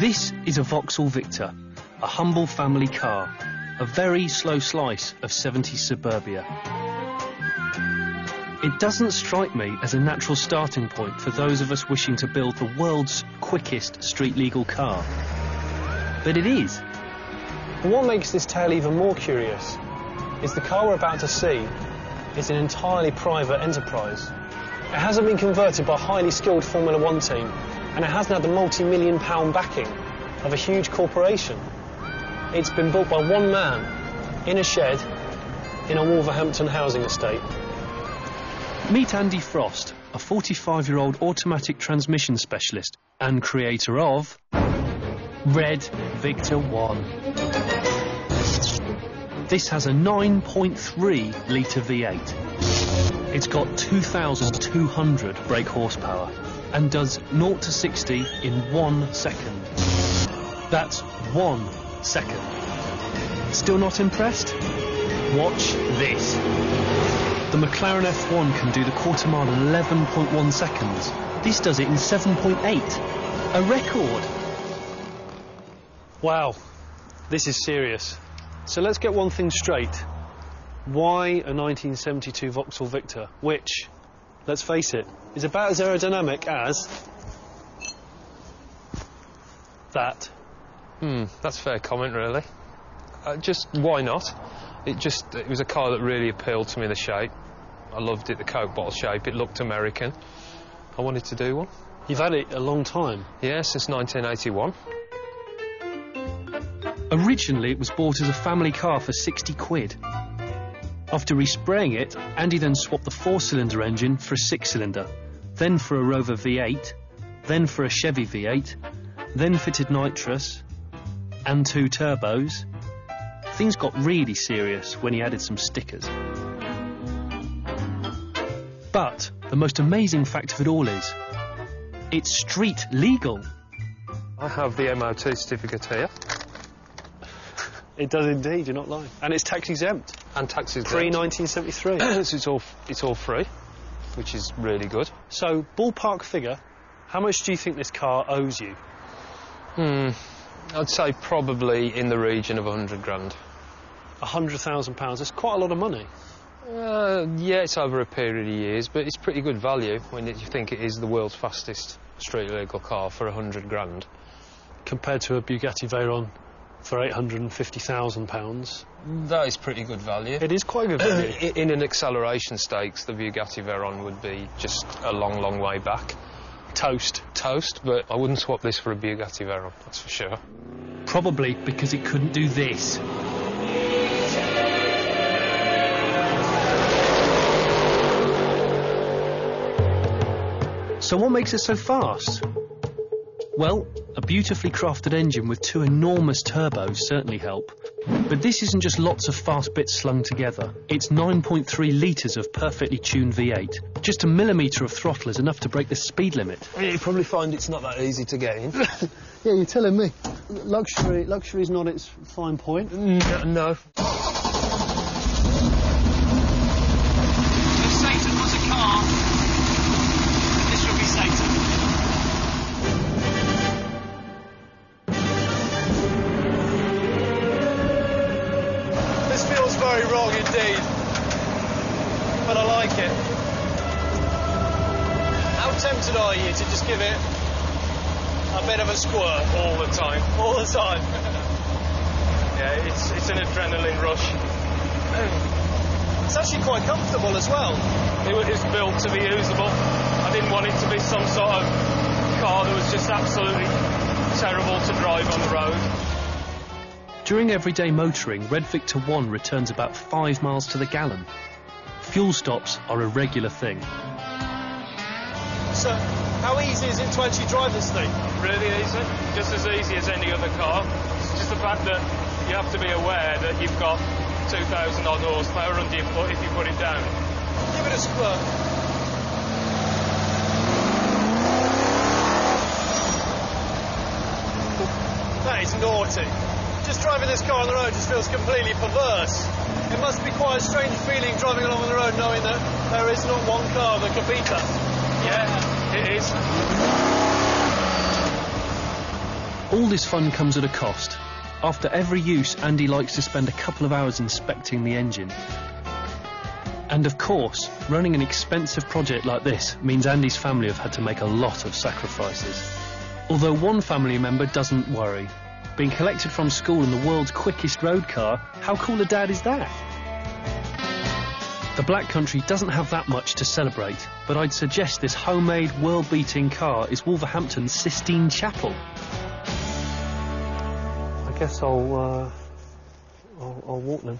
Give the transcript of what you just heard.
This is a Vauxhall Victor, a humble family car, a very slow slice of 70s suburbia. It doesn't strike me as a natural starting point for those of us wishing to build the world's quickest street-legal car. But it is. And what makes this tale even more curious is the car we're about to see is an entirely private enterprise. It hasn't been converted by a highly skilled Formula One team, and it hasn't had the multi-million-pound backing of a huge corporation. It's been built by one man in a shed in a Wolverhampton housing estate. Meet Andy Frost, a 45-year-old automatic transmission specialist and creator of Red Victor 1. This has a 9.3-litre V8. It's got 2,200 brake horsepower and does 0 to 60 in 1 second. That's 1 second. Still not impressed? Watch this. The McLaren F1 can do the quarter mile in 11.1 seconds. This does it in 7.8. A record. Wow, this is serious. So let's get one thing straight. Why a 1972 Vauxhall Victor, which, let's face it, is about as aerodynamic as that? That's a fair comment, really. Just why not? It was a car that really appealed to me, the shape. I loved it, the Coke bottle shape. It looked American. I wanted to do one. You've had it a long time. Yeah, since 1981. Originally, it was bought as a family car for 60 quid. After respraying it, Andy then swapped the 4-cylinder engine for a 6-cylinder, then for a Rover V8, then for a Chevy V8, then fitted nitrous and 2 turbos. Things got really serious when he added some stickers. But the most amazing fact of it all is, it's street legal. I have the MOT certificate here. It does indeed, you're not lying. And it's tax exempt. And tax exempt. Pre-1973. So it's all free, which is really good. So, ballpark figure, how much do you think this car owes you? I'd say probably in the region of 100 grand. £100,000, that's quite a lot of money. Yeah, it's over a period of years, but it's pretty good value when you think it is the world's fastest street legal car for 100 grand. Compared to a Bugatti Veyron for £850,000. That is pretty good value. It is quite good value. In an acceleration stakes, the Bugatti Veyron would be just a long, long way back. Toast, but I wouldn't swap this for a Bugatti Veyron, that's for sure. Probably because it couldn't do this. So what makes it so fast? Well, a beautifully crafted engine with 2 enormous turbos certainly help. But this isn't just lots of fast bits slung together. It's 9.3 litres of perfectly tuned V8. Just a millimetre of throttle is enough to break the speed limit. You probably find it's not that easy to get in. Yeah, you're telling me. Luxury's not its fine point. No. If Satan was a car, this would be Satan. This feels very wrong indeed, but I like it. How tempted are you to just give it a bit of a squirt? All the time. All the time? Yeah, it's an adrenaline rush. It's actually quite comfortable as well. It was built to be usable. I didn't want it to be some sort of car that was just absolutely terrible to drive on the road. During everyday motoring, Red Victor 1 returns about 5 miles to the gallon. Fuel stops are a regular thing. So, how easy is it to actually drive this thing? Really easy, just as easy as any other car. It's just the fact that you have to be aware that you've got 2,000 odd horsepower under your foot if you put it down. Give it a squirt. That is naughty. Just driving this car on the road just feels completely perverse. It must be quite a strange feeling driving along the road knowing that there is not one car that can beat us. Yeah, it is. All this fun comes at a cost. After every use, Andy likes to spend a couple of hours inspecting the engine. And of course, running an expensive project like this means Andy's family have had to make a lot of sacrifices. Although one family member doesn't worry. Being collected from school in the world's quickest road car, how cool a dad is that? The Black Country doesn't have that much to celebrate, but I'd suggest this homemade, world-beating car is Wolverhampton's Sistine Chapel. I guess I'll walk them.